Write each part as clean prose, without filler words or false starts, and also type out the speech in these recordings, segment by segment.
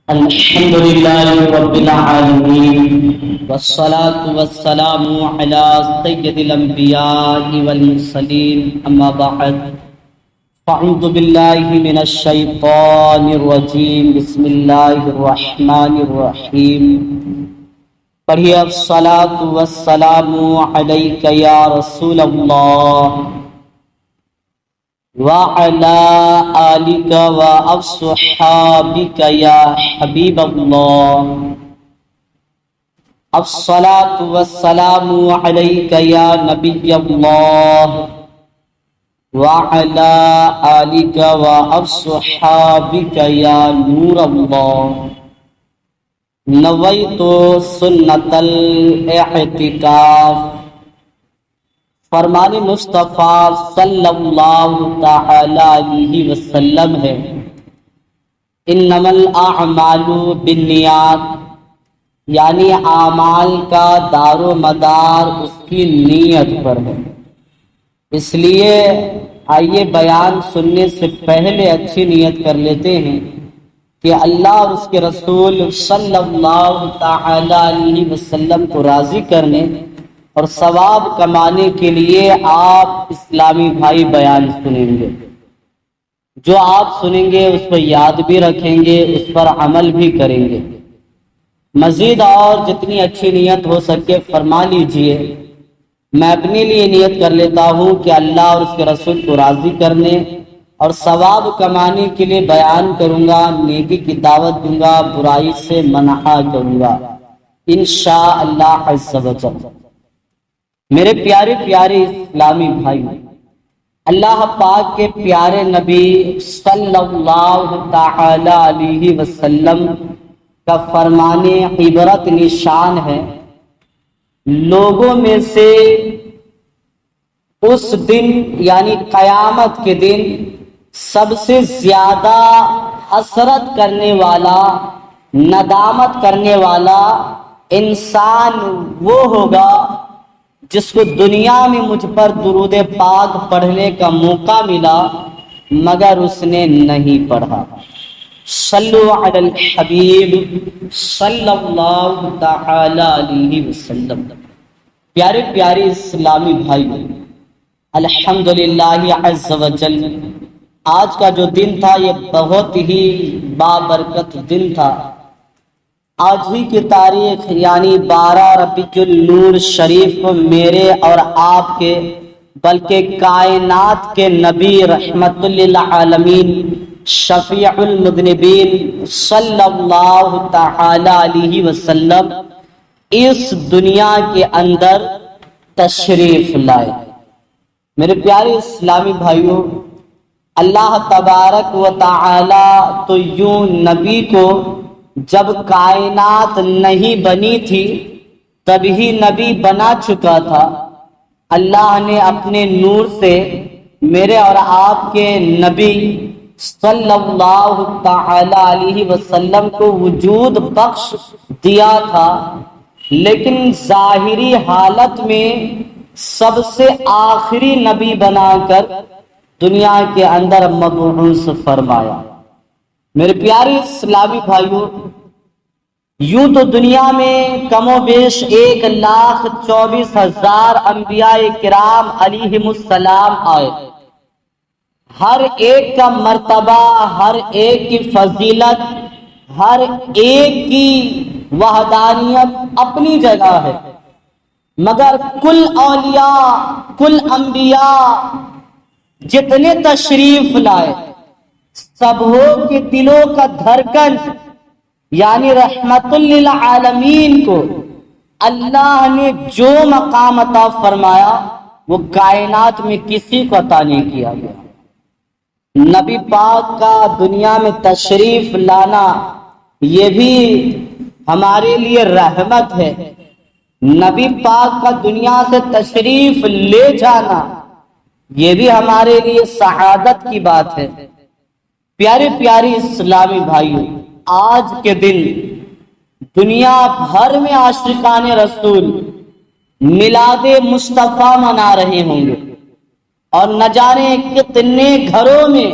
الحمد لله رب العالمين والصلاة والسلام على سيد الأنبياء والمرسلين أما بعد فأعوذ بالله من الشيطان الرجيم بسم الله الرحمن الرحيم پڑھیے الصلاة والسلام عليك يا رسول الله وعلى آلك وأصحابك يا حبيب الله الصلاة والسلام عليك يا نبي الله وعلى آلك وأصحابك يا نور الله نويت سنة الاعتكاف فرمان مصطفیٰ صلی اللہ تعالی علیہ وسلم ہے انما الاعمال بالنیات، یعنی اعمال کا دار و مدار اس کی نیت پر ہے۔ اس لیے آئیے بیان سننے سے پہلے اچھی نیت کر لیتے ہیں کہ اللہ اور اس کے رسول صلی اللہ تعالی علیہ وسلم کو راضی کرنے اور ثواب کمانے کے لیے آپ اسلامی بھائی بیان سنیں گے۔ جو آپ سنیں گے اس پر یاد بھی رکھیں گے، اس پر عمل بھی کریں گے۔ مزید اور جتنی اچھی نیت ہو سکے فرما لیجئے۔ میں اپنے لیے نیت کر لیتا ہوں کہ اللہ اور اس کے رسول کو راضی کرنے اور ثواب کمانے کے لیے بیان کروں گا، نیکی کی دعوت دوں گا، برائی سے منع کروں گا انشاءاللہ عز و جل۔ میرے پیارے اسلامی بھائی، اللہ پاک کے پیارے نبی صلی اللہ تعالی علیہ وسلم کا فرمان عبرت نشان ہے، لوگوں میں سے اس دن یعنی قیامت کے دن سب سے زیادہ حسرت کرنے والا، ندامت کرنے والا انسان وہ ہوگا جس کو دنیا میں مجھ پر درود پاک پڑھنے کا موقع ملا مگر اس نے نہیں پڑھا۔ صلو علی الحبیب صلی اللہ تعالی علیہ وسلم۔ پیارے اسلامی بھائی، الحمدللہ عز و جل، آج کا جو دن تھا یہ بہت ہی بابرکت دن تھا۔ آج ہی کی تاریخ یعنی 12 ربیع النور شریف کو میرے اور آپ کے بلکہ کائنات کے نبی رحمت للعالمین شفیع المذنبین صلی اللہ تعالی علیہ وسلم اس دنیا کے اندر تشریف لائے۔ میرے پیارے اسلامی بھائیوں، اللہ تبارک و تعالی تو یوں نبی کو جب کائنات نہیں بنی تھی تبھی نبی بنا چکا تھا۔ اللہ نے اپنے نور سے میرے اور آپ کے نبی صلی اللہ تعالی علیہ وسلم کو وجود بخش دیا تھا، لیکن ظاہری حالت میں سب سے آخری نبی بنا کر دنیا کے اندر مبعوث فرمایا۔ میرے پیارے اسلامی بھائیوں، یوں تو دنیا میں کم و بیش 1,24,000 انبیاء کرام علیہم السلام آئے۔ ہر ایک کا مرتبہ، ہر ایک کی فضیلت، ہر ایک کی وحدانیت اپنی جگہ ہے، مگر کل اولیاء، کل انبیاء جتنے تشریف لائے سبوں کے دلوں کا دھڑکن یعنی رحمت للعالمین کو اللہ نے جو مقام عطا فرمایا وہ کائنات میں کسی کو عطا نہیں کیا گیا۔ نبی پاک کا دنیا میں تشریف لانا یہ بھی ہمارے لیے رحمت ہے، نبی پاک کا دنیا سے تشریف لے جانا یہ بھی ہمارے لیے سعادت کی بات ہے۔ پیارے اسلامی بھائیوں، آج کے دن دنیا بھر میں عاشقان رسول میلاد مصطفیٰ منا رہے ہوں گے، اور نہ جانے کتنے گھروں میں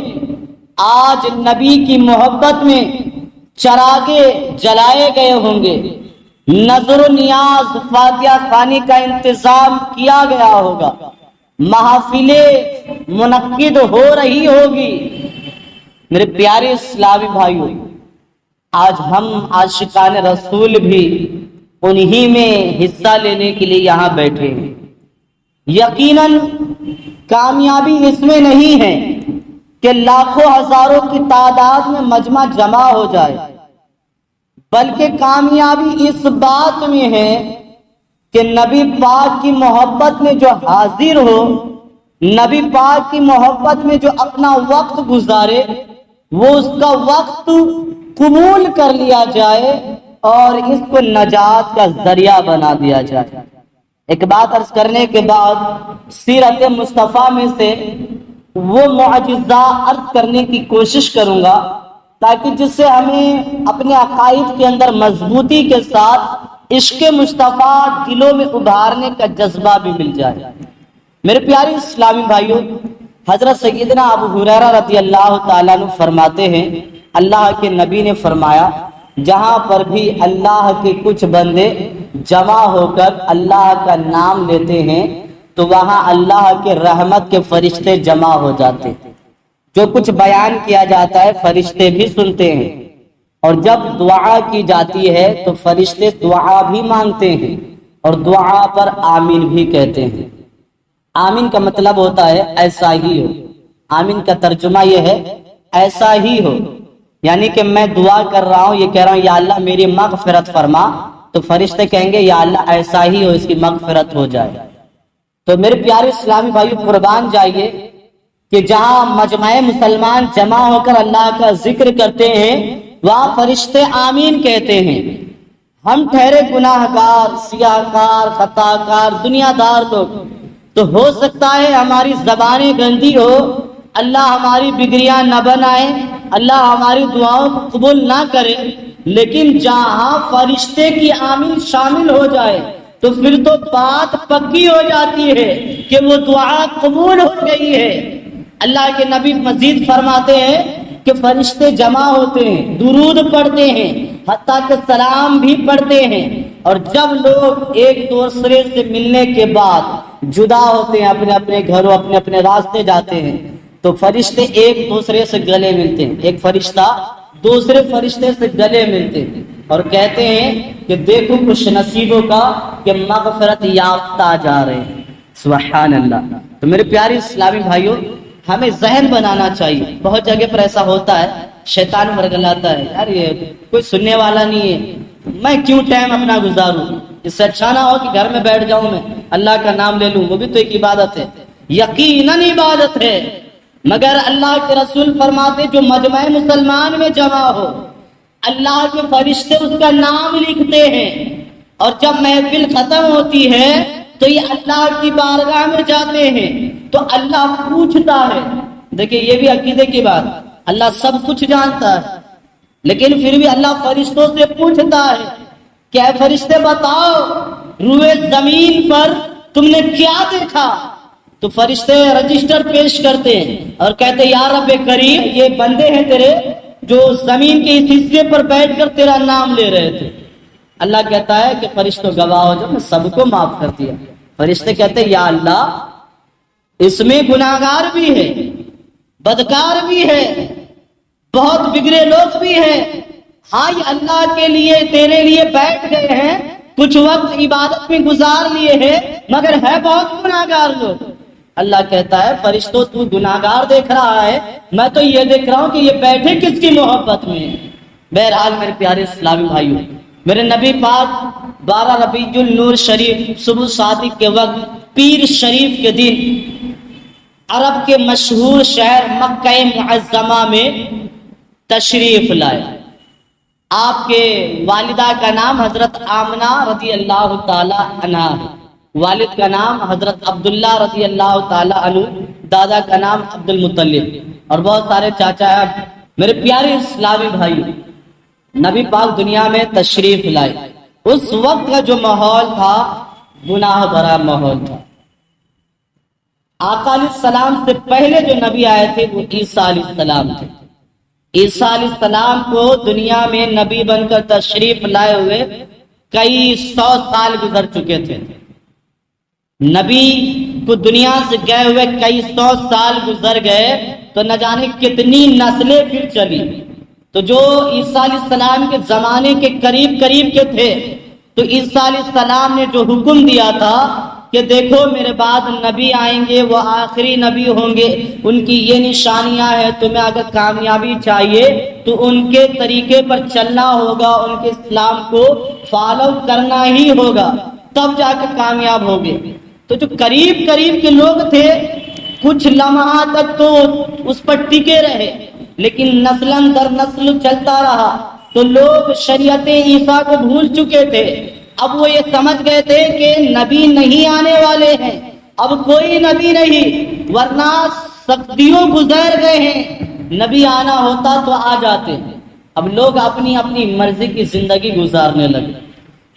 آج نبی کی محبت میں چراغے جلائے گئے ہوں گے، نظر و نیاز فاتحہ خوانی کا انتظام کیا گیا ہوگا، محافلیں منعقد ہو رہی ہوگی۔ میرے پیارے اسلامی بھائیوں، آج ہم عاشقان رسول بھی انہی میں حصہ لینے کے لیے یہاں بیٹھے ہیں۔ یقیناً کامیابی اس میں نہیں ہے کہ لاکھوں ہزاروں کی تعداد میں مجمع جمع ہو جائے، بلکہ کامیابی اس بات میں ہے کہ نبی پاک کی محبت میں جو حاضر ہو، نبی پاک کی محبت میں جو اپنا وقت گزارے، وہ اس کا وقت قبول کر لیا جائے اور اس کو نجات کا ذریعہ بنا دیا جائے۔ ایک بات عرض کرنے کے بعد سیرت مصطفیٰ میں سے وہ معجزہ عرض کرنے کی کوشش کروں گا تاکہ جس سے ہمیں اپنے عقائد کے اندر مضبوطی کے ساتھ عشق مصطفیٰ دلوں میں ابھارنے کا جذبہ بھی مل جائے۔ میرے پیارے اسلامی بھائیوں، حضرت سیدنا ابو ہریرہ رضی اللہ تعالیٰ عنہ فرماتے ہیں، اللہ کے نبی نے فرمایا، جہاں پر بھی اللہ کے کچھ بندے جمع ہو کر اللہ کا نام لیتے ہیں تو وہاں اللہ کے رحمت کے فرشتے جمع ہو جاتے ہیں۔ جو کچھ بیان کیا جاتا ہے فرشتے بھی سنتے ہیں، اور جب دعا کی جاتی ہے تو فرشتے دعا بھی مانگتے ہیں اور دعا پر آمین بھی کہتے ہیں۔ آمین کا مطلب ہوتا ہے ایسا ہی ہو۔ آمین کا ترجمہ یہ ہے ایسا ہی ہو، یعنی کہ میں دعا کر رہا ہوں، یہ کہہ رہا ہوں یا اللہ میری مغفرت فرما، تو فرشتے کہیں گے یا اللہ ایسا ہی ہو، اس کی مغفرت ہو جائے۔ تو میرے پیارے اسلامی بھائیو، قربان جائیے کہ جہاں مجمع مسلمان جمع ہو کر اللہ کا ذکر کرتے ہیں وہاں فرشتے آمین کہتے ہیں۔ ہم ٹھہرے گناہ گار، سیاہ کار، خطا کار، دنیا دار لوگ، تو ہو سکتا ہے ہماری زبانیں گندی ہو، اللہ ہماری بگڑیاں نہ بنائے، اللہ ہماری دعاؤں کو قبول نہ کرے، لیکن جہاں فرشتے کی آمین شامل ہو جائے تو پھر تو بات پکی ہو جاتی ہے کہ وہ دعا قبول ہو گئی ہے۔ اللہ کے نبی مزید فرماتے ہیں کہ فرشتے جمع ہوتے ہیں، درود پڑھتے ہیں، حتیٰ کہ سلام بھی پڑھتے ہیں، اور جب لوگ ایک دوسرے سے ملنے کے بعد جدا ہوتے ہیں، اپنے اپنے گھروں اپنے اپنے راستے جاتے ہیں، تو فرشتے ایک دوسرے سے گلے ملتے ہیں، ایک فرشتہ دوسرے فرشتے سے گلے ملتے ہیں اور کہتے ہیں کہ دیکھو خوش نصیبوں کا کہ مغفرت یافتہ جا رہے ہیں۔ سبحان اللہ۔ تو میرے پیارے اسلامی بھائیوں، ہمیں ذہن بنانا چاہیے۔ بہت جگہ پر ایسا ہوتا ہے، شیطان ورگلاتا ہے، یار یہ کوئی سننے والا نہیں ہے، میں کیوں ٹائم اپنا گزاروں، اس سے اچھا نہ ہو کہ گھر میں بیٹھ جاؤں، میں اللہ کا نام لے لوں، وہ بھی تو ایک عبادت ہے، یقیناً عبادت ہے، مگر اللہ کے رسول فرماتے جو مجمع مسلمان میں جمع ہو اللہ کے فرشتے اس کا نام لکھتے ہیں، اور جب محفل ختم ہوتی ہے تو یہ اللہ کی بارگاہ میں جاتے ہیں تو اللہ پوچھتا ہے۔ دیکھیں یہ بھی عقیدے کی بات، اللہ سب کچھ جانتا ہے لیکن پھر بھی اللہ فرشتوں سے پوچھتا ہے کہ اے فرشتے بتاؤ روئے زمین پر تم نے کیا دیکھا؟ تو فرشتے رجسٹر پیش کرتے ہیں اور کہتے یا رب کریم یہ بندے ہیں تیرے جو زمین کے اس حصے پر بیٹھ کر تیرا نام لے رہے تھے۔ اللہ کہتا ہے کہ فرشتوں گواہ ہو جاؤ، میں سب کو معاف کر دیا۔ فرشتے کہتے ہیں یا اللہ اس میں گناہگار بھی ہے، بدکار بھی ہے، بہت بگڑے لوگ بھی ہیں، ہاں یہ اللہ کے لیے تیرے لیے بیٹھ گئے ہیں، کچھ وقت عبادت میں گزار لیے ہیں، مگر ہے بہت گناہگار لوگ۔ اللہ کہتا ہے فرشتوں تو گناہگار دیکھ رہا ہے، میں تو یہ دیکھ رہا ہوں کہ یہ بیٹھے کس کی محبت میں ہے۔ بہرحال میرے پیارے اسلامی بھائیوں، میرے نبی پاک 12 ربیع النور شریف صبح صادق کے وقت پیر شریف کے دن عرب کے مشہور شہر مکہ معظمہ میں تشریف لائے۔ آپ کے والدہ کا نام حضرت آمنہ رضی اللہ تعالی عنہ ہے، والد کا نام حضرت عبداللہ رضی اللہ تعالی عنہ، دادا کا نام عبد المطلب، اور بہت سارے چاچا ہیں۔ میرے پیارے اسلامی بھائی، نبی پاک دنیا میں تشریف لائے، اس وقت کا جو ماحول تھا گناہ بھرا ماحول تھا۔ آقا علیہ السلام سے پہلے جو نبی آئے تھے وہ عیسیٰ علیہ السلام تھے، عیسیٰ علیہ السلام کو دنیا میں نبی بن کر تشریف لائے ہوئے کئی 100 سال گزر چکے تھے. نبی کو دنیا سے گئے ہوئے کئی 100 سال گزر گئے تو نہ جانے کتنی نسلیں پھر چلی. تو جو عیسیٰ علیہ السلام کے زمانے کے قریب کے تھے تو عیسیٰ علیہ السلام نے جو حکم دیا تھا کہ دیکھو میرے بعد نبی آئیں گے، وہ آخری نبی ہوں گے، ان کی یہ نشانیاں ہیں، تمہیں اگر کامیابی چاہیے تو ان کے طریقے پر چلنا ہوگا، ان کے اسلام کو فالو کرنا ہی ہوگا، تب جا کے کامیاب ہوگے. تو جو قریب کے لوگ تھے کچھ لمحہ تک تو اس پر ٹکے رہے، لیکن نسل در نسل چلتا رہا تو لوگ شریعت عیسیٰ کو بھول چکے تھے. اب وہ یہ سمجھ گئے تھے کہ نبی نہیں آنے والے ہیں، اب کوئی نبی نہیں، ورنہ صدیوں گزر گئے ہیں، نبی آنا ہوتا تو آ جاتے. اب لوگ اپنی اپنی مرضی کی زندگی گزارنے لگے.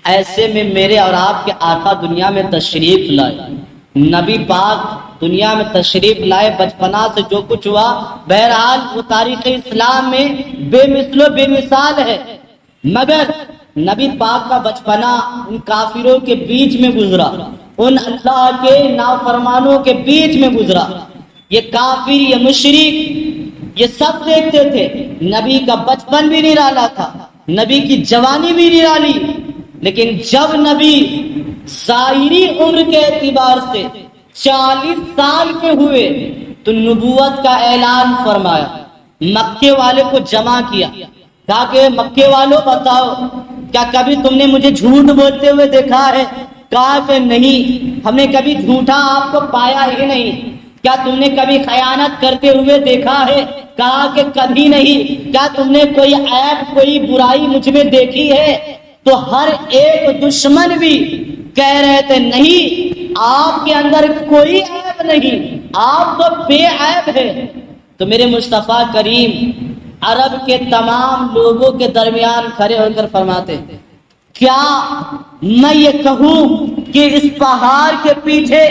ایسے میں میرے اور آپ کے آقا دنیا میں تشریف لائے، نبی پاک دنیا میں تشریف لائے، بچپنا سے جو کچھ ہوا بہرحال وہ تاریخ اسلام میں بے مثل و بے مثال ہے. مگر نبی پاک کا بچپنا ان کافروں کے بیچ میں گزرا، ان اللہ کے نافرمانوں کے بیچ میں گزرا. یہ کافر، یہ مشرک، یہ سب دیکھتے تھے. نبی کا بچپن بھی نرالا تھا، نبی کی جوانی بھی نرالی، لیکن جب نبی ظاہری عمر کے اعتبار سے 40 سال کے ہوئے تو نبوت کا اعلان فرمایا. مکے والے کو جمع کیا، کہا کہ مکے والوں بتاؤ کیا کبھی تم نے مجھے جھوٹ بولتے ہوئے دیکھا ہے؟ کہا کہ نہیں، ہم نے کبھی جھوٹا آپ کو پایا ہی نہیں. کیا تم نے کبھی خیانت کرتے ہوئے دیکھا ہے؟ کہا کہ کبھی نہیں. کیا تم نے کوئی عیب، کوئی برائی مجھ میں دیکھی ہے؟ تو ہر ایک دشمن بھی کہہ رہے تھے نہیں، آپ کے اندر کوئی عیب نہیں، آپ تو بے عیب ہے. تو میرے مصطفیٰ کریم عرب کے تمام لوگوں کے درمیان کھڑے ہو کر فرماتے کیا میں یہ کہوں کہ اس پہاڑ کے پیچھے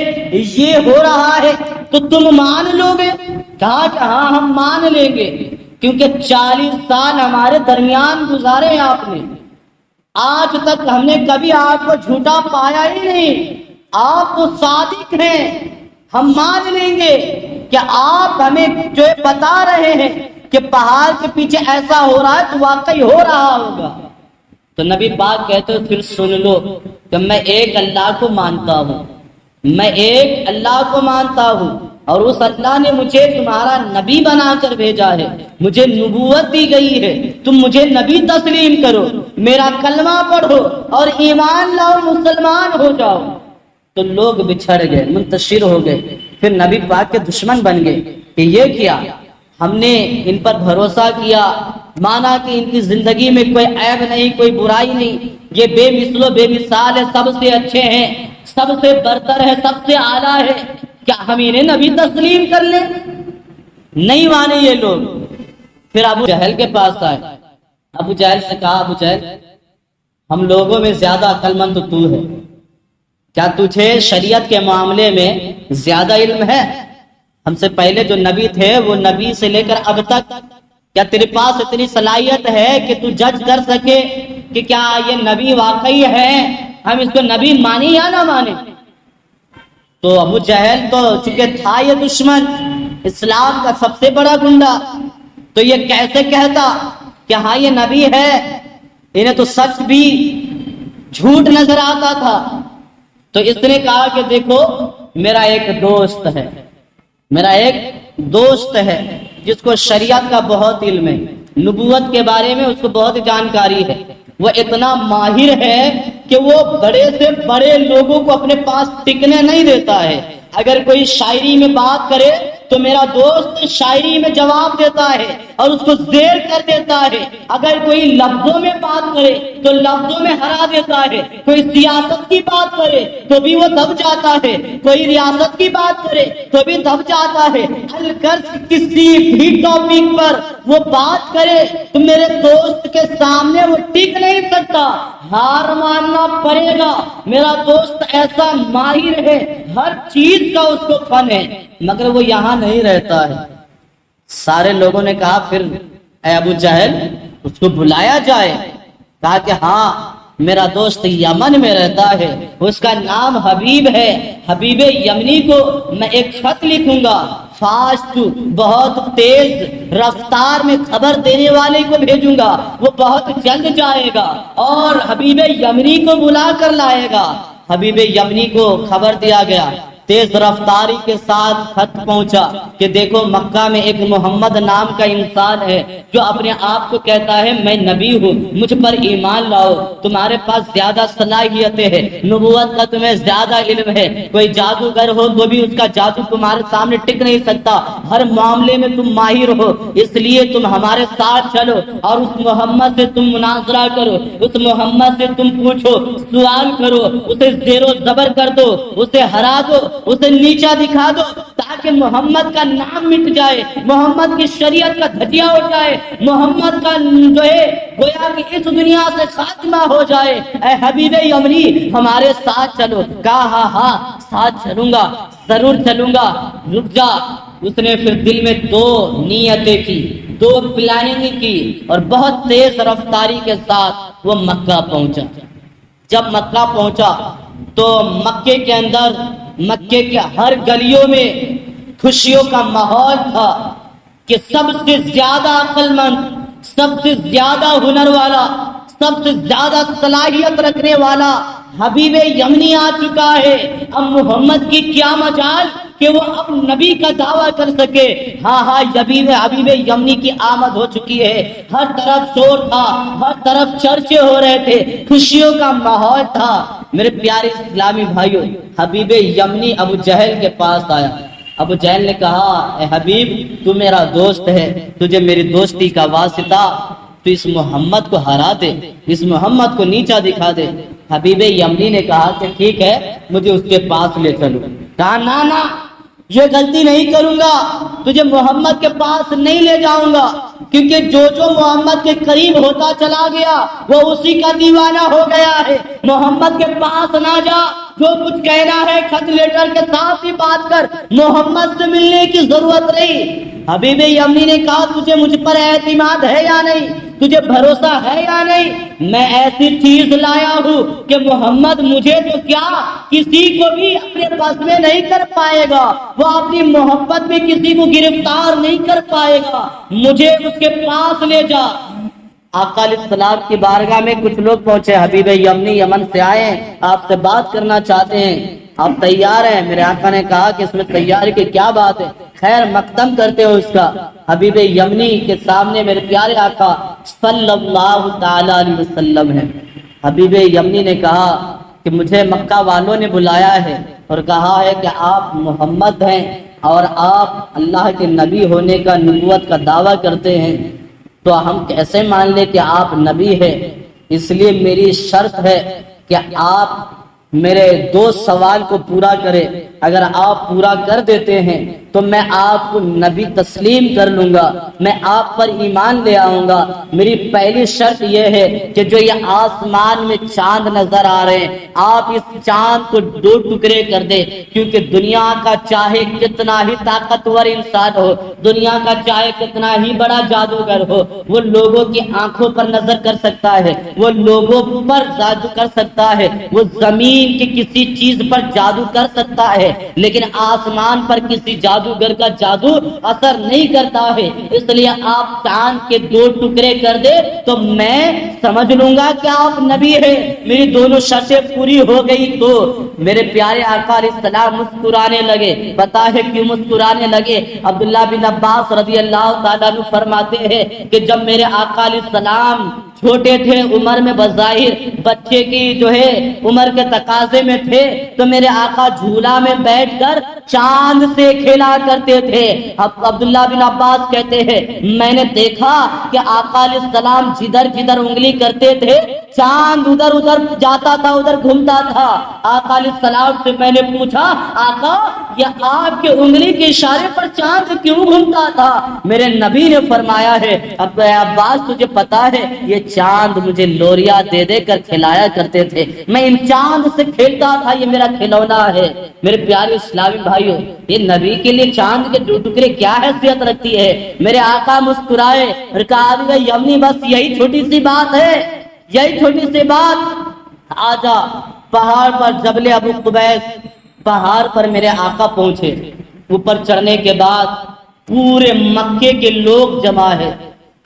یہ ہو رہا ہے تو تم مان لو گے؟ کہا کہ ہاں ہم مان لیں گے، کیونکہ 40 سال ہمارے درمیان گزارے ہیں آپ نے، آج تک ہم نے کبھی آپ کو جھوٹا پایا ہی نہیں، آپ تو صادق ہیں. ہم مان لیں گے کہ آپ ہمیں جو بتا رہے ہیں کہ پہاڑ کے پیچھے ایسا ہو رہا ہے تو واقعی ہو رہا ہوگا. تو نبی پاک کہتے ہو پھر سن لو کہ میں ایک اللہ کو مانتا ہوں، میں ایک اللہ کو مانتا ہوں، اور اس اللہ نے مجھے تمہارا نبی بنا کر بھیجا ہے، مجھے نبوت دی گئی ہے، تم مجھے نبی تسلیم کرو، میرا کلمہ پڑھو اور ایمان لاؤ، مسلمان ہو جاؤ. تو لوگ بچھڑ گئے، منتشر ہو گئے، پھر نبی پاک کے دشمن بن گئے کہ یہ کیا، ہم نے ان پر بھروسہ کیا، مانا کہ ان کی زندگی میں کوئی عیب نہیں، کوئی برائی نہیں، یہ بے مثل و بے مثال ہے، سب سے اچھے ہیں، سب سے برتر ہے، سب سے اعلیٰ ہے، کیا ہم انہیں نبی تسلیم کر لیں؟ نہیں مانے یہ لوگ. پھر ابو جہل کے پاس آئے، ابو جہل سے کہا ابو جہل ہم لوگوں میں زیادہ عقل مند تو ہے، کیا تجھے شریعت کے معاملے میں زیادہ علم ہے؟ ہم سے پہلے جو نبی تھے وہ نبی سے لے کر اب تک کیا تیرے پاس اتنی صلاحیت ہے کہ تو جج کر سکے کہ کیا یہ نبی واقعی ہے، ہم اس کو نبی مانی یا نہ مانے؟ تو ابو جہل تو چونکہ تھا یہ دشمن، اسلام کا سب سے بڑا گنڈا، تو یہ کیسے کہتا کہ ہاں یہ نبی ہے؟ انہیں تو سچ بھی جھوٹ نظر آتا تھا. تو اس نے کہا کہ دیکھو میرا ایک دوست ہے، میرا ایک دوست ہے جس کو شریعت کا بہت علم ہے، نبوت کے بارے میں اس کو بہت جانکاری ہے، وہ اتنا ماہر ہے کہ وہ بڑے سے بڑے لوگوں کو اپنے پاس ٹکنے نہیں دیتا ہے. اگر کوئی شاعری میں بات کرے تو میرا دوست شاعری میں جواب دیتا ہے اور اس کو زیر کر دیتا ہے. اگر کوئی لفظوں میں بات کرے تو لفظوں میں ہرا دیتا ہے. کوئی سیاست کی بات کرے تو بھی وہ دب جاتا ہے، کوئی ریاست کی بات کرے تو بھی دب جاتا ہے. الغرض کسی بھی ٹاپک پر وہ بات کرے تو میرے دوست کے سامنے وہ ٹک نہیں سکتا، ہار ماننا پڑے گا. میرا دوست ایسا ماہر ہے، ہر چیز کا اس کو فن ہے، مگر وہ یہاں نہیں رہتا ہے. سارے لوگوں نے کہا پھر اے ابو جہل اس کو بلایا جائے۔ کہا کہ ہاں میرا دوست یمن میں رہتا ہے، اس کا نام حبیب ہے، حبیب یمنی کو میں ایک خط لکھوں گا، فاسٹ بہت تیز رفتار میں خبر دینے والے کو بھیجوں گا، وہ بہت جلد جائے گا اور حبیب یمنی کو بلا کر لائے گا۔ حبیب یمنی کو خبر دیا گیا، تیز رفتاری کے ساتھ خط پہنچا کہ دیکھو مکہ میں ایک محمد نام کا انسان ہے جو اپنے آپ کو کہتا ہے میں نبی ہوں، مجھ پر ایمان لاؤ، تمہارے پاس زیادہ صلاحیتیں ہیں، نبوت کا تمہیں زیادہ علم ہے، کوئی جادوگر ہو تو بھی اس کا جادو تمہارے سامنے ٹک نہیں سکتا، ہر معاملے میں تم ماہر ہو، اس لیے تم ہمارے ساتھ چلو اور اس محمد سے تم مناظرہ کرو، اس محمد سے تم پوچھو، سوال کرو، اسے زیر و زبر کر دو، اسے ہرا دو، اسے نیچا دکھا دو، تاکہ محمد کا نام مٹ جائے، محمد کی شریعت کا دھجیہ اڑ جائے، محمد کا جو ہے گویا کہ اس دنیا سے خاتمہ ہو جائے۔ اے حبیب یمنی ہمارے ساتھ چلو۔ کہا ہاں ہاں ساتھ چلوں گا، ضرور چلوں گا، رک جا۔ اس نے پھر دل میں دو نیتیں کی، دو پلاننگ کی اور بہت تیز رفتاری کے ساتھ وہ مکہ پہنچا۔ جب مکہ پہنچا تو مکے کے اندر، مکے کے ہر گلیوں میں خوشیوں کا ماحول تھا کہ سب سے زیادہ عقل مند، سب سے زیادہ ہنر والا، سب سے زیادہ صلاحیت رکھنے والا حبیب یمنی آ چکا ہے۔ اب محمد کی کیا مجال کہ وہ اب نبی کا دعویٰ کر سکے۔ ہاں ہاں حبیب یمنی کی آمد ہو چکی ہے۔ ہر طرف شور تھا، ہر طرف چرچے ہو رہے تھے، خوشیوں کا ماحول تھا۔ میرے پیارے اسلامی بھائیوں، حبیب یمنی ابو جہل کے پاس آیا۔ ابو جہل نے کہا اے حبیب تو میرا دوست ہے، تجھے میری دوستی کا واسطہ، تو اس محمد کو ہرا دے، اس محمد کو نیچا دکھا دے۔ حبیب یمنی نے کہا کہ ٹھیک ہے مجھے اس کے پاس لے چلو۔ کہا نا یہ غلطی نہیں کروں گا، تجھے محمد کے پاس نہیں لے جاؤں گا، کیونکہ جو محمد کے قریب ہوتا چلا گیا وہ اسی کا دیوانہ ہو گیا ہے۔ محمد کے پاس نہ جا، جو کچھ کہنا ہے خط لیٹر کے ساتھ ہی بات کر، محمد سے ملنے کی ضرورت نہیں۔ حبیب یمنی نے کہا تجھے مجھ پر اعتماد ہے یا نہیں، تجھے بھروسہ ہے یا نہیں؟ میں ایسی چیز لایا ہوں کہ محمد مجھے تو کیا کسی کو بھی اپنے بس میں نہیں کر پائے گا، وہ اپنی محبت میں کسی کو گرفتار نہیں کر پائے گا، مجھے اس کے پاس لے جا۔ آقا علیہ السلام کی بارگاہ میں کچھ لوگ پہنچے، حبیب یمنی یمن سے آئے ہیں، آپ سے بات کرنا چاہتے ہیں، آپ تیار ہیں؟ میرے آقا نے کہا کہ اس میں تیاری کی کیا بات ہے، خیر مقدم کرتے ہو اس کا۔ حبیب یمنی کے سامنے میرے پیارے آقا صلی اللہ تعالی علیہ وسلم ہے۔ حبیب یمنی نے کہا کہ مجھے مکہ والوں نے بلایا ہے اور کہا ہے کہ آپ محمد ہیں اور آپ اللہ کے نبی ہونے کا، نبوت کا دعویٰ کرتے ہیں، تو ہم کیسے مان لیں کہ آپ نبی ہیں؟ اس لیے میری شرط ہے کہ آپ میرے دو سوال کو پورا کرے، اگر آپ پورا کر دیتے ہیں تو میں آپ کو نبی تسلیم کر لوں گا، میں آپ پر ایمان لے آؤں گا۔ میری پہلی شرط یہ ہے کہ جو یہ آسمان میں چاند نظر آ رہے ہیں آپ اس چاند کو دو ٹکڑے کر دے، کیونکہ دنیا کا چاہے کتنا ہی طاقتور انسان ہو، دنیا کا چاہے کتنا ہی بڑا جادوگر ہو، وہ لوگوں کی آنکھوں پر نظر کر سکتا ہے، وہ لوگوں پر جادو کر سکتا ہے، وہ زمین کی کسی چیز پر جادو کر سکتا ہے، لیکن آسمان پر کسی جادوگر کا جادو اثر نہیں کرتا ہے۔ اس لیے آپ چاند کے دو ٹکڑے کر دے تو میں سمجھ لوں گا کہ آپ نبی ہیں۔ میری دونوں شرطیں پوری ہو گئی تو میرے پیارے آقا علیہ السلام مسکرانے لگے۔ پتا ہے کیوں مسکرانے لگے؟ عبداللہ بن عباس رضی اللہ تعالیٰ عنہ فرماتے ہیں کہ جب میرے آقا علیہ السلام چھوٹے تھے، عمر میں بظاہر بچے کی جو ہے عمر کے تقاضے میں تھے، تو میرے آقا جھولا میں بیٹھ کر چاند سے کھیلا کرتے تھے۔ اب عبداللہ بن عباس کہتے ہیں میں نے دیکھا کہ آقا علیہ السلام جدھر جدھر انگلی کرتے تھے چاند ادھر ادھر جاتا تھا، ادھر گھومتا تھا۔ آقا علیہ السلام سے میں نے پوچھا آقا یہ آپ کے انگلی کے اشارے پر چاند کیوں گھومتا تھا؟ میرے نبی نے فرمایا ہے اب عباس تجھے پتا ہے یہ چاند مجھے لوریا دے دے کر کھلایا کرتے تھے، میں ان چاند سے کھیلتا تھا، یہ میرا کھلونا ہے۔ میرے پیارے اسلامی بھائیوں، یہ نبی کے لیے چاند کے دو ٹکڑے کیا حیثیت رکھتی ہے؟ میرے آقا مسکرائے اور کہا ابھی یمنی بس یہی چھوٹی سی بات ہے، یہی چھوٹی سی بات، آجا پہاڑ پر جبل ابو قبیس پہاڑ پر میرے آقا پہنچے۔ اوپر چڑھنے کے بعد پورے مکے کے لوگ جمع ہے،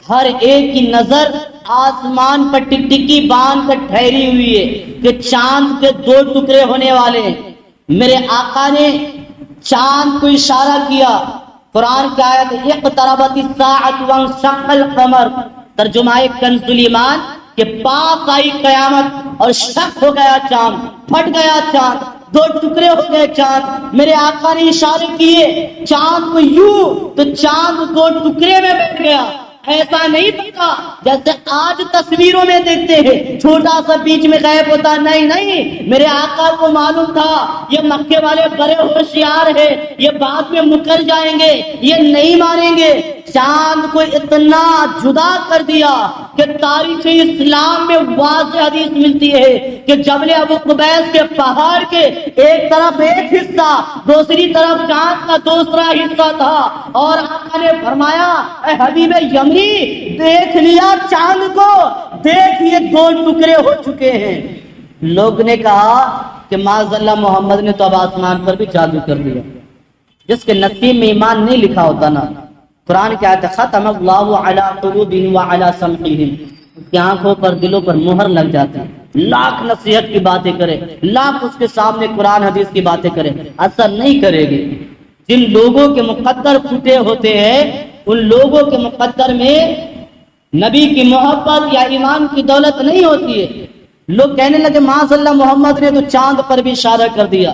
ہر ایک کی نظر آسمان پر ٹکٹکی باندھ کر ٹھہری ہوئی ہے کہ چاند کے دو ٹکڑے ہونے والے ہیں۔ میرے آقا نے چاند کو اشارہ کیا، قرآن کی آیت اقتربت الساعۃ وانشق القمر، ترجمہ کنز الایمان کہ پاس آئی قیامت اور شق ہو گیا چاند، پھٹ گیا چاند، دو ٹکڑے ہو گئے چاند۔ میرے آقا نے اشارے کیے چاند کو یوں، تو چاند دو ٹکڑے میں بیٹھ گیا۔ ایسا نہیں پکا جیسے آج تصویروں میں دیکھتے ہیں چھوٹا سا بیچ میں غائب ہوتا، نہیں نہیں، میرے آقا کو معلوم تھا یہ مکے والے بڑے ہوشیار ہیں، یہ بعد میں مکر جائیں گے، یہ نہیں مانیں گے۔ چاند کو اتنا جدا کر دیا کہ تاریخ اسلام میں واضح حدیث ملتی ہے کہ جبل ابو قبیس کے پہاڑ کے ایک طرف ایک حصہ، دوسری طرف چاند کا دوسرا حصہ تھا، اور آقا نے فرمایا اے حبیب یمنی دیکھ لیا چاند کو، دیکھ یہ دو ٹکڑے ہو چکے ہیں۔ لوگ نے کہا کہ معاذ اللہ محمد نے تو اب آسمان پر بھی جادو کر دیا۔ جس کے نصیب میں ایمان نہیں لکھا ہوتا نا، قرآن کی آیت ختم اللہ علی قلوبہم وعلی سمعہم، اس کی آنکھوں پر دلوں پر مہر لگ جاتی ہے، لاکھ نصیحت کی باتیں کرے، لاکھ اس کے سامنے قرآن حدیث کی باتیں کرے، اثر نہیں کرے گی۔ جن لوگوں کے مقدر پھوٹے ہوتے ہیں ان لوگوں کے مقدر میں نبی کی محبت یا ایمان کی دولت نہیں ہوتی ہے۔ لوگ کہنے لگے معاذ اللہ محمد نے تو چاند پر بھی اشارہ کر دیا،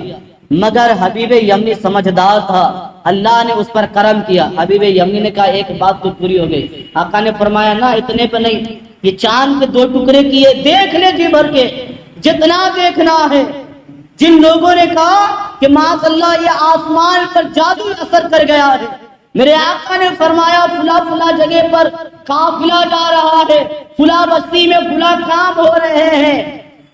مگر حبیب یمنی سمجھدار تھا، اللہ نے اس پر کرم کیا۔ حبیب یمنی نے کہا ایک بات تو پوری ہو گئی۔ آقا نے فرمایا نہ اتنے پہ نہیں، یہ چاند کے دو ٹکڑے کیے، دیکھ لے جی بھر کے جتنا دیکھنا ہے۔ جن لوگوں نے کہا کہ معاذ اللہ یہ آسمان پر جادو اثر کر گیا ہے، میرے آقا نے فرمایا فلاں فلاں جگہ پر قافلہ جا رہا ہے، فلاں بستی میں فلاں کام ہو رہے ہیں،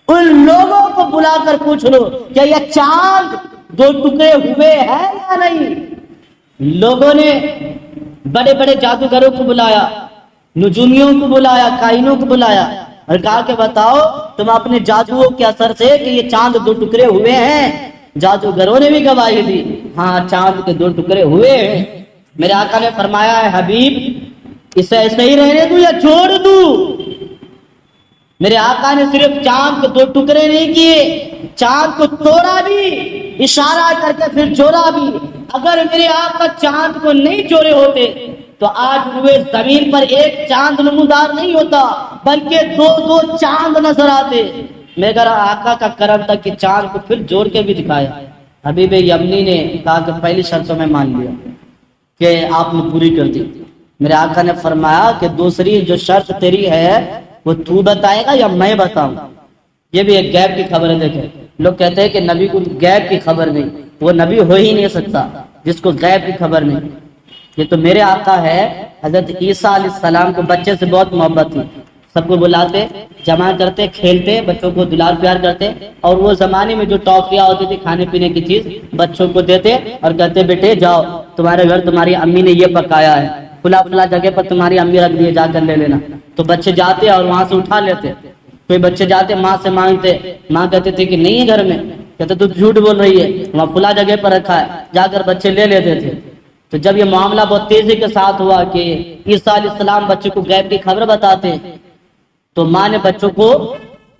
ان لوگوں کو بلا کر پوچھ لو کہ یہ چاند دو ٹکڑے ہوئے ہیں یا نہیں۔ لوگوں نے بڑے بڑے جادوگروں کو بلایا، نجومیوں کو بلایا، کائنوں کو بلایا اور کہا کہ بتاؤ تم اپنے جادوؤں کے اثر سے کہ یہ چاند دو ٹکڑے ہوئے ہیں۔ جادوگروں نے بھی گواہی دی، ہاں چاند کے دو ٹکڑے ہوئے ہیں۔ میرے آقا نے فرمایا ہے حبیب اسے ایسے ہی رہنے دوں یا چھوڑ دوں؟ میرے آقا نے صرف چاند کے دو ٹکڑے نہیں کیے، چاند کو توڑا بھی، اشارہ کر کے پھر جوڑا بھی۔ اگر میرے آقا چاند کو نہیں جوڑے ہوتے تو آج ہوئے زمین پر ایک چاند نمودار نہیں ہوتا، بلکہ دو دو چاند نظر آتے۔ میرے آقا کا کرم تھا کہ چاند کو پھر جوڑ کے بھی دکھایا۔ حبیب یمنی نے کہا کہ پہلی شرط میں مان لیا کہ آپ نے پوری کر دی۔ میرے آقا نے فرمایا کہ دوسری جو شرط تیری ہے وہ تو بتائے گا یا میں بتاؤں؟ یہ بھی ایک غیب کی خبر ہے۔ دیکھیں لوگ کہتے ہیں کہ نبی کو غیب کی خبر نہیں، وہ نبی ہو ہی نہیں سکتا جس کو غیب کی خبر نہیں۔ یہ تو میرے آقا ہے، حضرت عیسیٰ علیہ السلام کو بچے سے بہت محبت تھی، سب کو بلاتے، جمع کرتے، کھیلتے، بچوں کو دلال پیار کرتے، اور وہ زمانے میں جو ٹافیاں ہوتی تھی کھانے پینے کی چیز بچوں کو دیتے اور کہتے بیٹے جاؤ تمہارے گھر تمہاری امی نے یہ پکایا ہے، فلاں فلاں جگہ پر تمہاری امی رکھ دی ہے، جا کر لے لینا۔ تو بچے جاتے اور وہاں سے اٹھا لیتے۔ کوئی بچے جاتے ماں سے مانگتے، ماں کہتے تھے کہ نہیں ہے گھر میں، کہتے تو جھوٹ بول رہی ہے، وہاں فلاں جگہ پر رکھا ہے، جا کر بچے لے لیتے تھے۔ تو جب یہ معاملہ بہت تیزی کے ساتھ ہوا کہ عیسیٰ علیہ السلام بچے کو غیب کی خبر بتاتے، تو ماں نے بچوں کو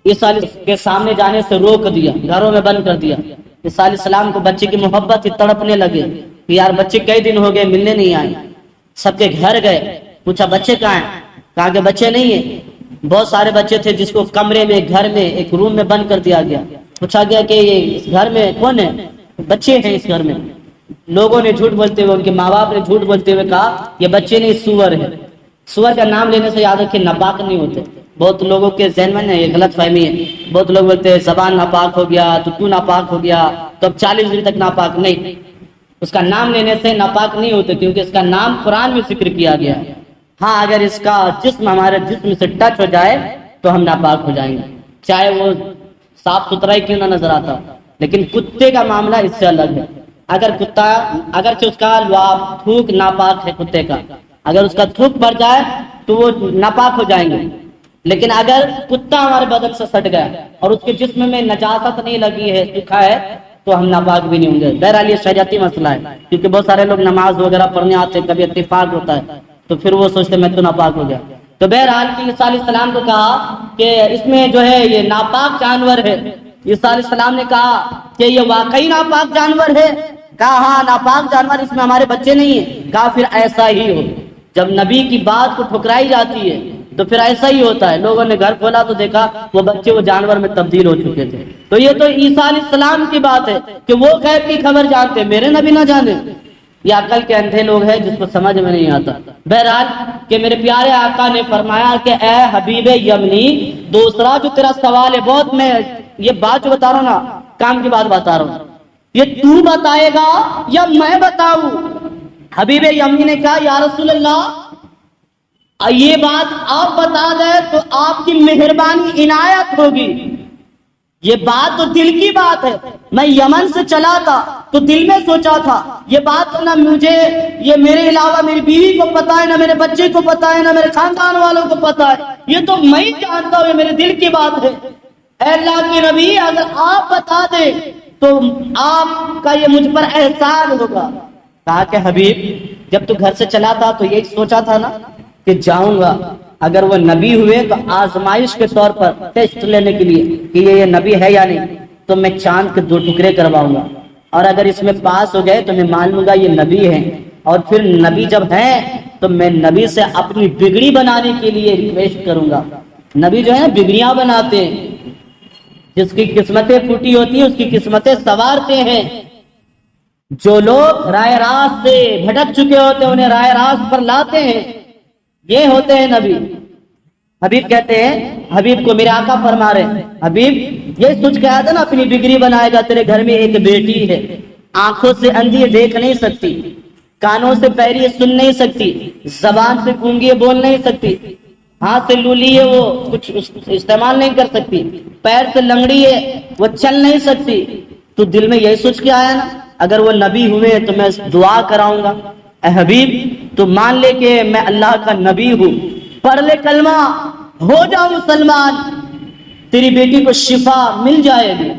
عیسیٰ علیہ السلام کے سامنے جانے سے روک دیا، گھروں میں بند کر دیا۔ عیسیٰ علیہ السلام کو بچے کی محبت ہی تڑپنے لگے کہ یار بچے کئی دن ہو گئے ملنے نہیں آئے۔ سب کے گھر گئے، پوچھا بچے کہاں ہیں؟ کہا کہ بچے نہیں ہیں۔ بہت سارے بچے تھے جس کو کمرے میں، گھر میں، ایک روم میں بند کر دیا گیا۔ پوچھا گیا کہ یہ اس گھر میں کون ہے؟ بچے ہیں اس گھر میں۔ لوگوں نے جھوٹ بولتے ہوئے، ان کے ماں باپ نے جھوٹ بولتے ہوئے کہا یہ بچے نہیں سور ہے۔ سور کا نام لینے سے یاد رکھے ناپاک نہیں ہوتے۔ بہت لوگوں کے ذہن میں یہ غلط فہمی ہے، بہت لوگ بولتے ہیں زبان ناپاک ہو گیا تو ناپاک ہو گیا تو اب 40 دن تک ناپاک نہیں۔ اس کا نام لینے سے ناپاک نہیں ہوتے، کیونکہ اس کا نام قرآن میں ذکر کیا گیا ہے۔ ہاں اگر اس کا جسم ہمارے جسم سے ٹچ ہو جائے تو ہم ناپاک ہو جائیں گے، چاہے وہ صاف ستھرا ہی کیوں نہ نظر آتا، لیکن کتے کا معاملہ اس سے الگ ہے. اگر کتا اگرچہ اس کا لعاب تھوک ناپاک ہے کتے کا، اگر اس کا تھوک بڑھ جائے تو وہ ناپاک ہو جائیں گے، لیکن اگر کتا ہمارے بدن سے سٹ گیا اور اس کے جسم میں نجاست نہیں لگی ہے، سوکھا ہے، تو ہم ناپاک بھی نہیں ہوں گے. بہرحال یہ شریعتی مسئلہ ہے، کیونکہ بہت سارے لوگ نماز وغیرہ پڑھنے آتے ہیں، کبھی اتفاق ہوتا ہے تو پھر وہ سوچتے میں تو ناپاک ہو گیا. تو بہرحال کہ عیسیٰ علیہ السلام کو کہا کہ اس میں جو ہے یہ ناپاک جانور ہے. عیسیٰ علیہ السلام نے کہا کہ یہ واقعی ناپاک جانور ہے؟ کہا ہاں ناپاک جانور، اس میں ہمارے بچے نہیں ہیں. کہا پھر ایسا ہی ہو. جب نبی کی بات کو ٹھکرائی جاتی ہے تو پھر ایسا ہی ہوتا ہے. لوگوں نے گھر کھولا تو دیکھا وہ بچے وہ جانور میں تبدیل ہو چکے تھے. تو یہ تو عیسیٰ علیہ السلام کی بات ہے کہ وہ غیب کی خبر جانتے، میرے نبی نہ جانے. یہ عقل کے اندھے لوگ ہیں جس کو سمجھ میں نہیں آتا. بہرحال کہ میرے پیارے آقا نے فرمایا کہ اے حبیب یمنی، دوسرا جو تیرا سوال ہے، بہت میں یہ بات جو بتا رہا ہوں نا کام کی بات بتا رہا ہوں، یہ تو بتائے گا یا میں بتاؤں؟ حبیب یمنی نے کہا یا رسول اللہ یہ بات آپ بتا دیں تو آپ کی مہربانی عنایت ہوگی. یہ بات تو دل کی بات ہے. میں یمن سے چلا تھا تو دل میں سوچا تھا یہ بات تو نہ مجھے، یہ میرے علاوہ میری بیوی کو پتا ہے، نہ میرے بچے کو پتا ہے، نہ میرے خاندان والوں کو پتا ہے. یہ تو میں ہی جانتا ہوں، یہ میرے دل کی بات ہے. اے اللہ کے نبی اگر آپ بتا دیں تو آپ کا یہ مجھ پر احسان ہوگا. کہا کہ حبیب جب تو گھر سے چلا تھا تو یہی سوچا تھا نا کہ جاؤں گا، اگر وہ نبی ہوئے تو آزمائش کے طور پر ٹیسٹ لینے کے لیے کہ یہ نبی ہے یا نہیں، تو میں چاند کے 2 ٹکڑے کرواؤں گا، اور اگر اس میں پاس ہو گئے تو میں مان لوں گا یہ نبی ہے. اور پھر نبی جب ہیں تو میں نبی سے اپنی بگڑی بنانے کے لیے ریکویسٹ کروں گا. نبی جو ہے بگڑیاں بناتے ہیں، جس کی قسمتیں پھوٹی ہوتی ہیں اس کی قسمتیں سنوارتے ہیں. جو لوگ رائے راست سے بھٹک چکے ہوتے ہیں انہیں رائے راست پر لاتے ہیں، یہ ہوتے ہیں نبی. حبیب کہتے ہیں، حبیب کو میرے آقا فرما رہے ہیں حبیب یہ سوچ کے آیا تھا نا اپنی بگڑی بنائے گا. تیرے گھر میں ایک بیٹی ہے، آنکھوں سے اندھی ہے دیکھ نہیں سکتی، کانوں سے بہری ہے سن نہیں سکتی، زبان سے گونگی ہے بول نہیں سکتی، ہاتھ سے لولی ہے وہ کچھ استعمال نہیں کر سکتی، پیر سے لنگڑی ہے وہ چل نہیں سکتی. تو دل میں یہی سوچ کے آیا نا اگر وہ نبی ہوئے تو میں دعا کراؤں گا. اے حبیب تو مان لے کہ میں اللہ کا نبی ہوں، پڑھ لے کلمہ، ہو جاؤ مسلمان، تیری بیٹی کو شفا مل جائے گی.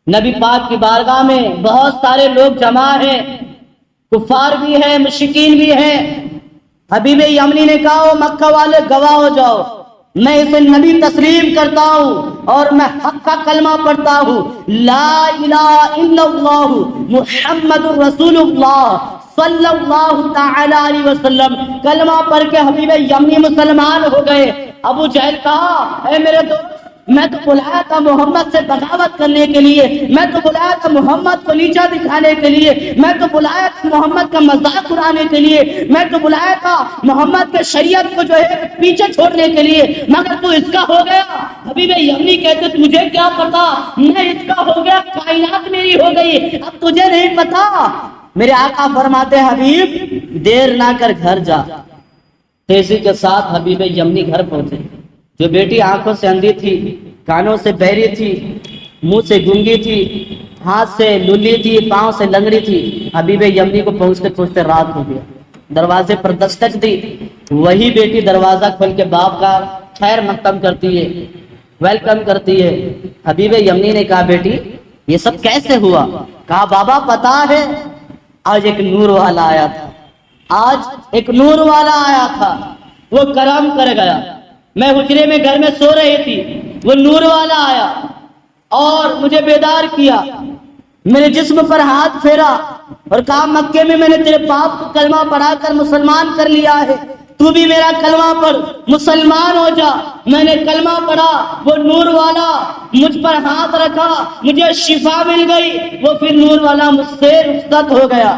نبی پاک کی بارگاہ میں بہت سارے لوگ جمع ہیں، کفار بھی ہیں مشرکین بھی ہیں. حبیب یمنی نے کہا مکہ والے گواہ ہو جاؤ، میں اسے نبی تسلیم کرتا ہوں اور میں حق کا کلمہ پڑھتا ہوں، لا الہ الا اللہ محمد رسول اللہ صلی اللہ تعالی علیہ وسلم. کلمہ پڑھ کے حبیب یمنی مسلمان ہو گئے. ابو جہل کہا اے میرے دوست میں تو بلایا تھا محمد سے بغاوت کرنے کے لیے، میں تو بلایا تھا محمد کو نیچا دکھانے کے لیے، میں تو بلایا تھا محمد کا مذاق اڑانے کے لیے، میں تو بلایا تھا محمد کے شریعت کو جو ہے پیچھے چھوڑنے کے لیے، مگر تو اس کا ہو گیا. حبیب یمنی کہتے تجھے کیا پتا، میں اس کا ہو گیا، کائنات میری ہو گئی، اب تجھے نہیں پتا. میرے آقا فرماتے حبیب دیر نہ کر گھر جا. تیزی کے ساتھ حبیب یمنی گھر پہنچے. جو بیٹی آنکھوں سے اندھی تھی، کانوں سے بہری تھی، منہ سے گونگی تھی، ہاتھ سے لولی تھی، پاؤں سے لنگڑی تھی، حبیب یمنی کو پہنچتے پہنچتے رات ہو گیا. دروازے پر دستک دی، وہی بیٹی دروازہ کھول کے باپ کا خیر مقدم کرتی ہے، ویلکم کرتی ہے. حبیب یمنی نے کہا بیٹی یہ سب کیسے ہوا؟ کہا بابا پتا ہے آج ایک نور والا آیا تھا، آج ایک نور والا آیا تھا، وہ کرم کر گیا. میں حجرے میں گھر میں سو رہی تھی، وہ نور والا آیا اور مجھے بیدار کیا، میرے جسم پر ہاتھ پھیرا اور کہا مکے میں نے تیرے باپ کو کلمہ پڑھا کر مسلمان کر لیا ہے، تو بھی میرا کلمہ پڑھ مسلمان ہو جا. میں نے کلمہ پڑھا، وہ نور والا مجھ پر ہاتھ رکھا، مجھے شفا مل گئی، وہ پھر نور والا مجھ سے رخصت ہو گیا.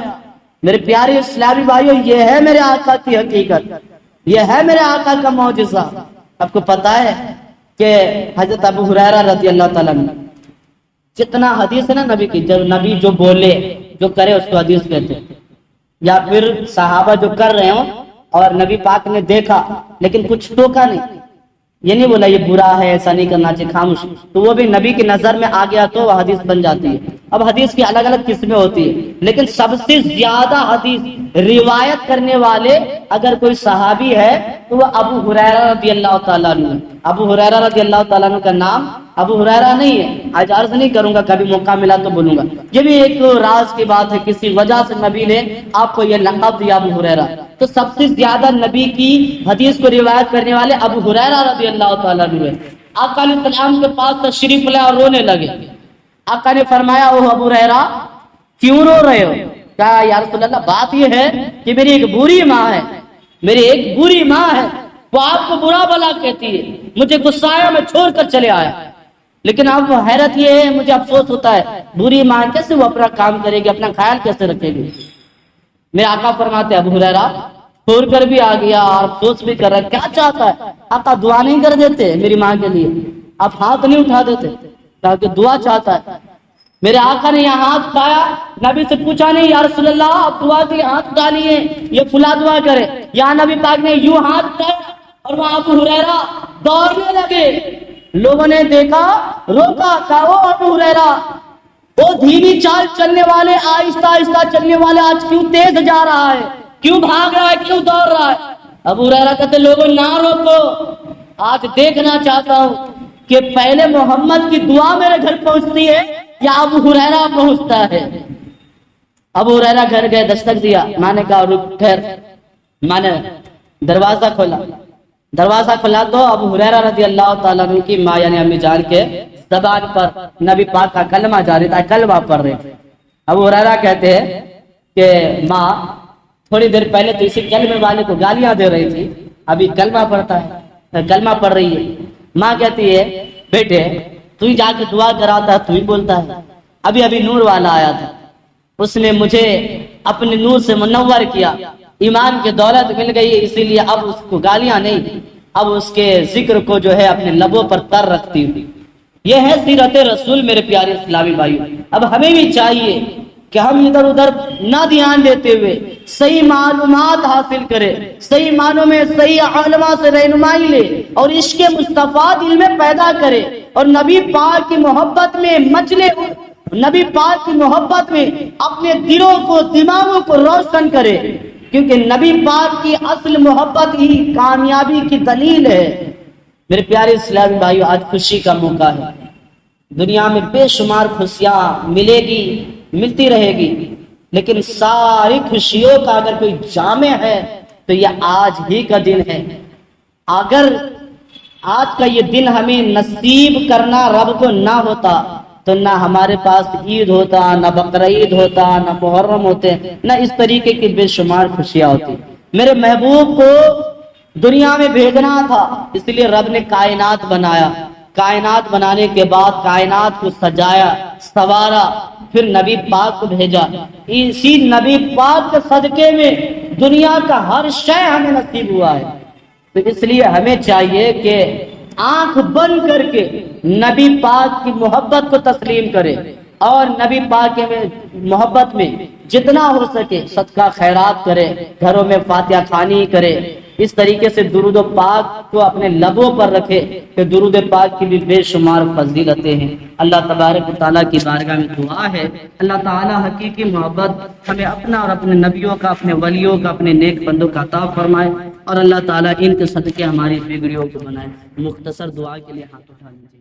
میرے پیارے اسلامی بھائیو یہ ہے میرے آقا کی حقیقت، یہ ہے میرے آقا کا معجزہ. آپ کو پتا ہے کہ حضرت ابو ہریرہ رضی اللہ تعالیٰ عنہ جتنا حدیث ہے نا نبی کی، جب نبی جو بولے جو کرے اس کو حدیث کہتے ہیں، یا پھر صحابہ جو کر رہے ہوں اور نبی پاک نے دیکھا لیکن کچھ ٹوکا نہیں، یہ نہیں بولا یہ برا ہے ایسا نہیں کرنا چاہیے، خاموش، تو وہ بھی نبی کی نظر میں آ گیا تو وہ حدیث بن جاتی ہے۔ اب حدیث کی الگ الگ قسمیں ہوتی ہیں، لیکن سب سے زیادہ حدیث روایت کرنے والے اگر کوئی صحابی ہے تو وہ ابو ہریرہ رضی اللہ تعالیٰ عنہ۔ ابو ہریرہ رضی اللہ تعالیٰ عنہ کا نام ابو ہریرہ نہیں ہے، آج عرض نہیں کروں گا، کبھی موقع ملا تو بولوں گا، یہ بھی ایک راز کی بات ہے، کسی وجہ سے نبی نے آپ کو یہ لقب دیا ابو ہریرہ۔ تو سب سے زیادہ نبی کی حدیث کو روایت کرنے والے ابو ہریرہ رضی اللہ تعالیٰ عنہ۔ آقا علیہ السلام کے پاس تشریف لائے اور رونے لگے۔ آقا نے فرمایا او ابو ہریرہ کیوں رو رہے ہو؟ کہا یا رسول اللہ بات یہ ہے کہ میری ایک بری ماں ہے، میری ایک بری ماں ہے، وہ آپ کو برا بلا کہتی ہے، مجھے غصہ میں چھوڑ کر چلے آیا، لیکن اب حیرت یہ ہے مجھے افسوس ہوتا ہے بری ماں کیسے وہ اپنا کام کرے گی، اپنا خیال کیسے رکھے گی۔ میرے آقا فرماتے ابو ہریرہ چھوڑ کر بھی آ گیا اور افسوس بھی کر رہا ہے، کیا چاہتا ہے؟ آقا دعا نہیں کر دیتے میری ماں کے لیے، آپ ہاتھ نہیں اٹھا دیتے، تاکہ دعا چاہتا ہے۔ میرے آقا نے یہاں ہاتھ اٹھایا، نبی سے پوچھا نہیں یا رسول اللہ آپ دعا کے لیے ہاتھ اٹھا لیے، یہ فلاں دعا کرے، یہاں نبی پاک نے یوں ہاتھ اٹھایا اور وہاں ابو ہریرہ دوڑنے لگے۔ لوگوں نے دیکھا، روکا، کہا او ابو ہریرہ وہ دھیمی چال چلنے والے، آہستہ آہستہ چلنے والے آج کیوں تیز جا رہا ہے، کیوں بھاگ رہا ہے، کیوں دوڑ رہا ہے؟ ابو ہریرہ کہتے لوگوں نہ روکو، آج دیکھنا چاہتا ہوں کہ پہلے محمد کی دعا میرے گھر پہنچتی ہے یا ابو ہریرہ پہنچتا ہے۔ ابو ہریرہ گھر گئے، دستک دیا، ماں نے کہا رک ٹھہر، ماں نے دروازہ کھولا، دروازہ کھلا تو ابو ہریرہ رضی اللہ تعالیٰ عنہ کی ماں یعنی امی جان کے زبان پر نبی پاک کا کلمہ جاری تھا، کلمہ پڑھ رہے تھے۔ ابو ہریرہ کہتے ہیں کہ ماں تھوڑی دیر پہلے تو اسی کلمے والے کو گالیاں دے رہی تھی، ابھی کلمہ پڑھتا ہے، کلمہ پڑھ رہی ہے۔ ماں کہتی ہے بیٹے تو ہی جا کے دعا کراتا ہے، تو ہی بولتا ہے، ابھی ابھی نور والا آیا تھا، اس نے مجھے اپنے نور سے منور کیا، ایمان کی دولت مل گئی، اسی لیے اب اس کو گالیاں نہیں، اب اس کے ذکر کو جو ہے اپنے لبوں پر تر رکھتی ہوں۔ یہ ہے سیرت رسول میرے پیارے اسلامی بھائیوں۔ اب ہمیں بھی چاہیے کہ ہم ادھر ادھر نہ دھیان دیتے ہوئے صحیح معلومات حاصل کرے، صحیح معنوں میں صحیح علماء سے رہنمائی لے اور عشق مصطفیٰ دل میں پیدا کرے اور نبی پاک کی محبت میں مچلے، نبی پاک کی محبت میں اپنے دلوں کو دماغوں کو روشن کرے، کیونکہ نبی پاک کی اصل محبت ہی کامیابی کی دلیل ہے۔ میرے پیارے اسلامی بھائیو آج خوشی کا موقع ہے، دنیا میں بے شمار خوشیاں ملے گی، ملتی رہے گی، لیکن ساری خوشیوں کا اگر کوئی جامع ہے تو یہ آج ہی کا دن ہے۔ اگر آج کا یہ دن ہمیں نصیب کرنا رب کو نہ ہوتا تو نہ ہمارے پاس عید ہوتا، نہ بقرعید ہوتا، نہ محرم ہوتے، نہ اس طریقے کی بے شمار خوشیاں ہوتی۔ میرے محبوب کو دنیا میں بھیجنا تھا، اس لیے رب نے کائنات بنایا، کائنات بنانے کے بعد کائنات کو سجایا، سوارا، پھر نبی پاک کو بھیجا۔ اسی نبی پاک کے صدقے میں دنیا کا ہر شے ہمیں نصیب ہوا ہے، تو اس لیے ہمیں چاہیے کہ آنکھ بند کر کے نبی پاک کی محبت کو تسلیم کرے اور نبی پاک کے محبت میں جتنا ہو سکے صدقہ خیرات کرے، گھروں میں فاتحہ خوانی کرے، اس طریقے سے درود و پاک کو اپنے لبوں پر رکھے کہ درود پاک کی بھی بے شمار فضیلتیں ہیں۔ اللہ تبارک و تعالیٰ کی بارگاہ میں دعا ہے اللہ تعالیٰ حقیقی محبت ہمیں اپنا اور اپنے نبیوں کا، اپنے ولیوں کا، اپنے نیک بندوں کا عطا فرمائے اور اللہ تعالیٰ ان کے صدقے ہماری بگڑیوں کو بنائے۔ مختصر دعا کے لیے ہاتھ اٹھا لیجیے۔